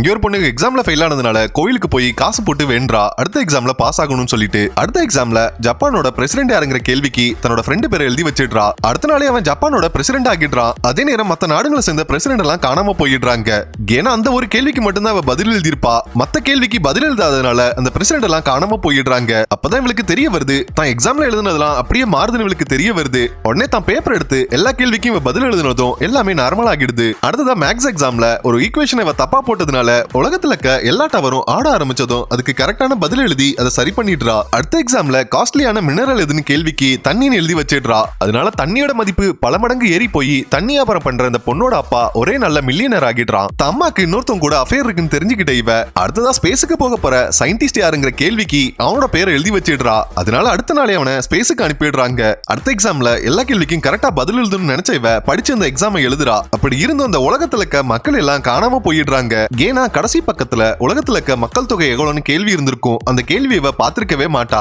இங்க ஒரு பொண்ணு எக்ஸாம்ல ஃபெயில் ஆனதுனால கோயிலுக்கு போய் காசு போட்டு வேண்டா அடுத்த எக்ஸாம்ல பாஸ் ஆகணும்னு சொல்லிட்டு அடுத்த எக்ஸாம்ல ஜப்பானோட பிரசிடென்ட் யாருங்கிற கேள்விக்கு தன்னோட ஃப்ரெண்டு பேரை எழுதி வச்சிடுறா. அடுத்த நாளே அவன் ஜப்பானோட பிரசிடென்ட் ஆகிடுறான். அதே நேரம் மத்த நாடுகளை சேர்ந்த பிரசிடென்ட் எல்லாம் காணாம போயிடுறாங்க. ஏன்னா அந்த ஒரு கேள்விக்கு மட்டும்தான் அவ பதில் எழுதியிருப்பா. மத்த கேள்விக்கு பதில் எழுதாதனால அந்த பிரசிடென்ட் எல்லாம் காணாம போயிடுறாங்க. அப்பதான் இவளுக்கு தெரிய வருது தான் எக்ஸாம்ல எழுதுனதெல்லாம் அப்படியே மாறுதுன்னு இவளுக்கு தெரிய வருது. உடனே தான் பேப்பர் எடுத்து எல்லா கேள்விக்கும் இவ பதில் எழுதுனதும் எல்லாமே நார்மல் ஆகிடுது. அடுத்ததா மேக்ஸ் எக்ஸாம்ல ஒரு ஈக்குவேஷன் இவ தப்பா போட்டதுனால உலகத்துல இருக்க எல்லா டவரும் ஆட ஆரம்பிச்சதும் அதுக்கு கரெக்டான பதில் எழுதி அதை சரி பண்ணிடுறா. அடுத்த எக்ஸாம்ல காஸ்ட்லியான மினரல் எதுன்னு கேள்விக்கு தண்ணின்னு எழுதி வச்சிடுறா. அதனால தண்ணியோட மதிப்பு பல மடங்கு ஏறி போய் தண்ணி வியாபாரம் பண்ற இந்த பொண்ணோட அப்பா ஒரே நல்ல மில்லியனர் ஆகிடுறான். அம்மாக்கு இன்னொருத்தவங்க கூட அஃபேர் இருக்குன்னு தெரிஞ்சுக்கிட்ட இவ அடுத்ததா ஸ்பேஸுக்கு போக போற சயின்டிஸ்ட் யாருங்கிற கேள்விக்கு அவனோட பேரை எழுதி வச்சிடுறா. அதனால அடுத்த நாளே அவனை ஸ்பேஸுக்கு அனுப்பிடுறாங்க. அடுத்த எக்ஸாம்ல எல்லா கேள்விக்கும் கரெக்டா பதில் எழுதணும்னு நினைச்ச இவ படிச்சு அந்த எக்ஸாமை எழுதுறா. அப்படி இருந்தும் அந்த உலகத்துல இருக்க மக்கள் எல்லாம் காணாம போயிடுறாங்க. ஏன்னா கடைசி பக்கத்துல உலகத்துல இருக்க மக்கள் தொகை எவ்வளவுன்னு கேள்வி இருந்திருக்கும். அந்த கேள்வியை பார்த்திருக்கவே மாட்டா.